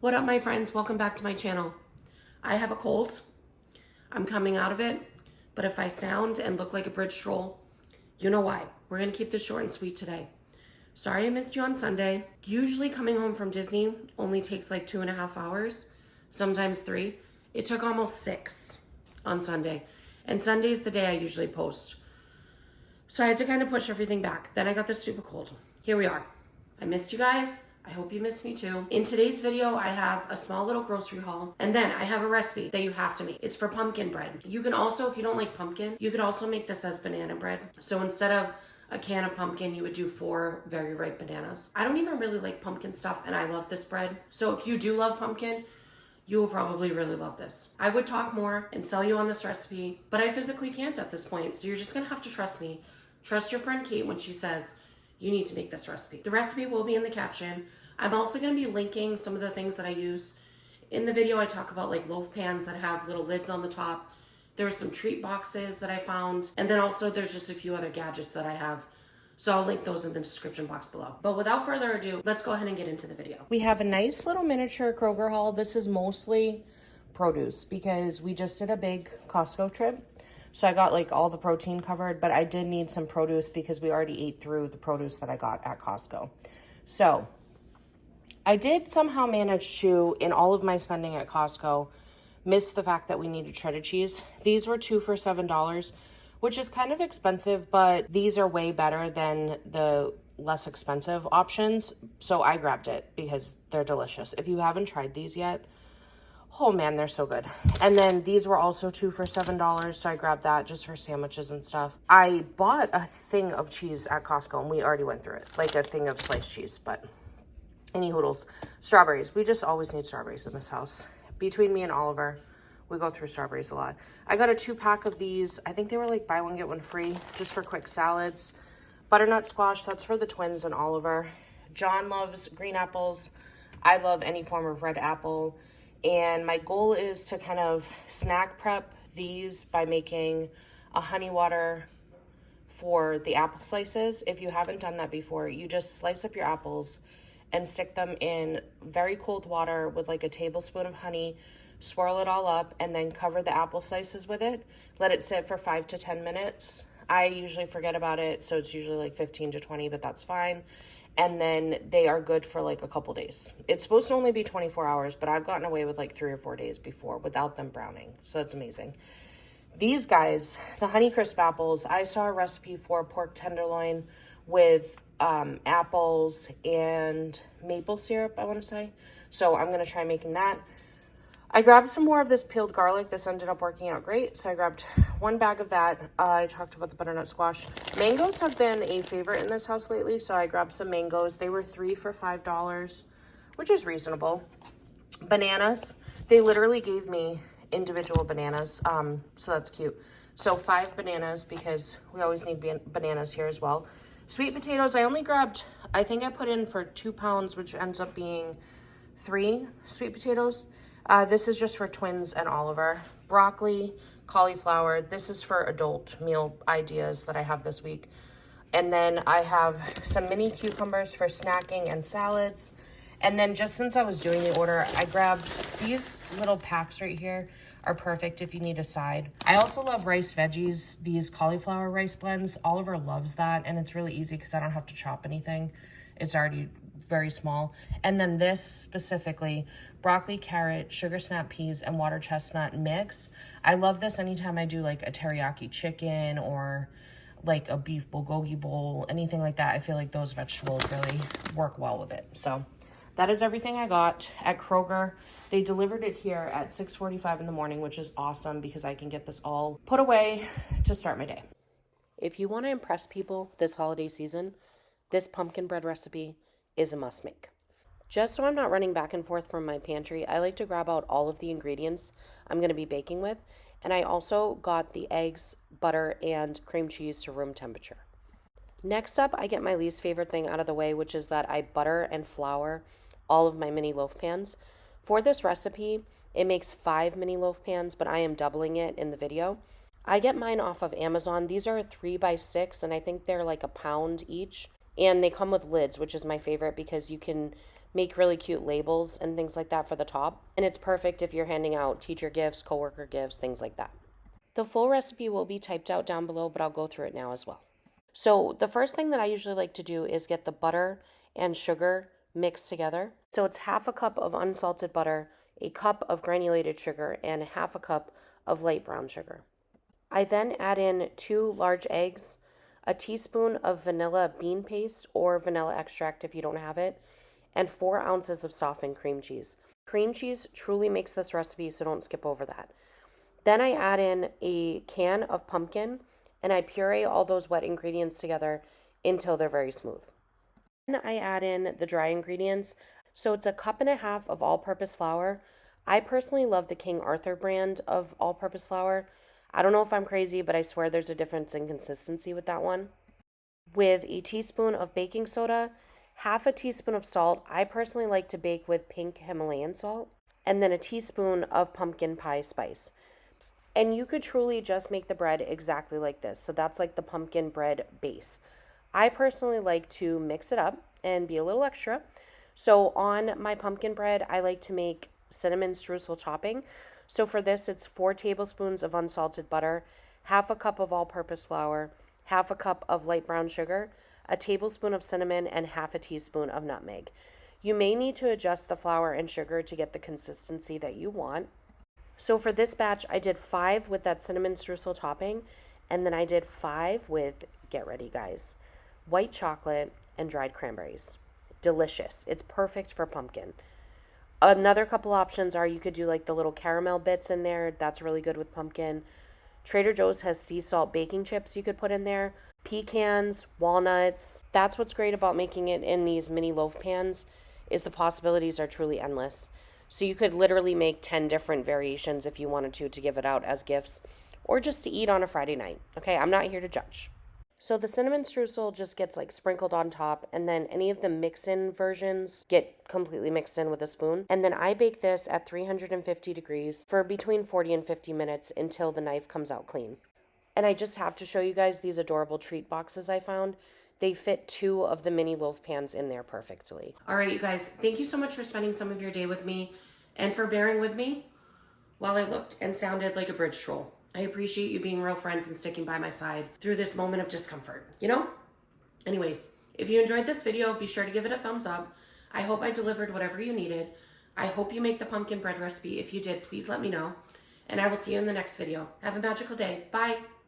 What up, my friends? Welcome back to my channel. I have a cold. I'm coming out of it, but if I sound and look like a bridge troll, you know why. We're gonna keep this short and sweet today. Sorry I missed you on Sunday. Usually coming home from Disney only takes like 2.5 hours, sometimes 3. It took almost 6 on Sunday, and Sunday's the day I usually post. So I had to kind of push everything back. Then I got this stupid cold. Here we are. I missed you guys. I hope you missed me too. In today's video, I have a small little grocery haul, and then I have a recipe that you have to make. It's for pumpkin bread. You can also, if you don't like pumpkin, you could also make this as banana bread. So instead of a can of pumpkin, you would do 4 very ripe bananas. I don't even really like pumpkin stuff, and I love this bread. So if you do love pumpkin, you will probably really love this. I would talk more and sell you on this recipe, but I physically can't at this point, so you're just gonna have to trust me. Trust your friend Kate when she says, you need to make this recipe. The recipe will be in the caption. I'm also gonna be linking some of the things that I use. In the video, I talk about like loaf pans that have little lids on the top. There are some treat boxes that I found. And then also there's just a few other gadgets that I have. So I'll link those in the description box below. But without further ado, let's go ahead and get into the video. We have a nice little miniature Kroger haul. This is mostly produce because we just did a big Costco trip. So I got like all the protein covered, but I did need some produce because we already ate through the produce that I got at Costco. So I did somehow manage to, in all of my spending at Costco, miss the fact that we needed cheddar cheese. These were 2 for $7, which is kind of expensive, but these are way better than the less expensive options. So I grabbed it because they're delicious. If you haven't tried these yet, oh man, they're so good. And then these were also 2 for $7, so I grabbed that just for sandwiches and stuff. I bought a thing of cheese at Costco, and we already went through it, like a thing of sliced cheese, but any hoodles. Strawberries. We just always need strawberries in this house. Between me and Oliver, we go through strawberries a lot. I got a 2-pack of these. I think they were like buy one, get one free, just for quick salads. Butternut squash, that's for the twins and Oliver. John loves green apples. I love any form of red apple. And my goal is to kind of snack prep these by making a honey water for the apple slices. If you haven't done that before, you just slice up your apples and stick them in very cold water with like a tablespoon of honey, swirl it all up, and then cover the apple slices with it. Let it sit for 5 to 10 minutes. I usually forget about it, so it's usually like 15 to 20, but that's fine. And then they are good for like a couple days. It's supposed to only be 24 hours, but I've gotten away with like 3 or 4 days before without them browning. So that's amazing. These guys, the Honeycrisp apples, I saw a recipe for pork tenderloin with apples and maple syrup, I want to say. So I'm going to try making that. I grabbed some more of this peeled garlic. This ended up working out great. So I grabbed 1 bag of that. I talked about the butternut squash. Mangoes have been a favorite in this house lately. So I grabbed some mangoes. They were 3 for $5, which is reasonable. Bananas. They literally gave me individual bananas. So that's cute. So 5 bananas because we always need bananas here as well. Sweet potatoes. I only grabbed, I think I put in for 2 pounds, which ends up being 3 sweet potatoes. This is just for twins and Oliver. Broccoli, cauliflower. This is for adult meal ideas that I have this week. And then I have some mini cucumbers for snacking and salads. And then just since I was doing the order, I grabbed these little packs right here. Are perfect if you need a side. I also love rice veggies, these cauliflower rice blends. Oliver loves that, and it's really easy because I don't have to chop anything. It's already very small. And then this specifically, broccoli, carrot, sugar snap peas, and water chestnut mix. I love this anytime I do like a teriyaki chicken or like a beef bulgogi bowl, anything like that. I feel like those vegetables really work well with it. So that is everything I got at Kroger. They delivered it here at 6:45 in the morning, which is awesome because I can get this all put away to start my day. If you want to impress people this holiday season, this pumpkin bread recipe is a must make. Just so I'm not running back and forth from my pantry, I like to grab out all of the ingredients I'm going to be baking with. And I also got the eggs, butter, and cream cheese to room temperature. Next up, I get my least favorite thing out of the way, which is that I butter and flour all of my mini loaf pans. For this recipe, it makes 5 mini loaf pans, but I am doubling it in the video. I get mine off of Amazon. These are 3 by 6, and I think they're like £1 each. And they come with lids, which is my favorite because you can make really cute labels and things like that for the top. And it's perfect if you're handing out teacher gifts, coworker gifts, things like that. The full recipe will be typed out down below, but I'll go through it now as well. So the first thing that I usually like to do is get the butter and sugar mixed together. So it's half a cup of unsalted butter, a cup of granulated sugar, and half a cup of light brown sugar. I then add in 2 large eggs, a teaspoon of vanilla bean paste or vanilla extract if you don't have it, and 4 ounces of softened cream cheese. Cream cheese truly makes this recipe, so don't skip over that. Then I add in a can of pumpkin and I puree all those wet ingredients together until they're very smooth. Then I add in the dry ingredients. So it's a cup and a half of all-purpose flour. I personally love the King Arthur brand of all-purpose flour. I don't know if I'm crazy, but I swear there's a difference in consistency with that one. With a teaspoon of baking soda, half a teaspoon of salt. I personally like to bake with pink Himalayan salt. And then a teaspoon of pumpkin pie spice. And you could truly just make the bread exactly like this. So that's like the pumpkin bread base. I personally like to mix it up and be a little extra. So on my pumpkin bread, I like to make cinnamon streusel topping. So for this, it's 4 tablespoons of unsalted butter, half a cup of all-purpose flour, half a cup of light brown sugar, a tablespoon of cinnamon, and half a teaspoon of nutmeg. You may need to adjust the flour and sugar to get the consistency that you want. So for this batch, I did 5 with that cinnamon streusel topping, and then I did 5 with, get ready guys, white chocolate and dried cranberries. Delicious. It's perfect for pumpkin. Another couple options are you could do like the little caramel bits in there. That's really good with pumpkin. Trader Joe's has sea salt baking chips you could put in there. Pecans, walnuts. That's what's great about making it in these mini loaf pans is the possibilities are truly endless. So you could literally make 10 different variations if you wanted to give it out as gifts or just to eat on a Friday night. Okay, I'm not here to judge. So the cinnamon streusel just gets like sprinkled on top, and then any of the mix-in versions get completely mixed in with a spoon. And then I bake this at 350 degrees for between 40 and 50 minutes until the knife comes out clean. And I just have to show you guys these adorable treat boxes I found. They fit 2 of the mini loaf pans in there perfectly. All right, you guys, thank you so much for spending some of your day with me and for bearing with me while I looked and sounded like a bridge troll. I appreciate you being real friends and sticking by my side through this moment of discomfort, you know? Anyways, if you enjoyed this video, be sure to give it a thumbs up. I hope I delivered whatever you needed. I hope you make the pumpkin bread recipe. If you did, please let me know. And I will see you in the next video. Have a magical day. Bye.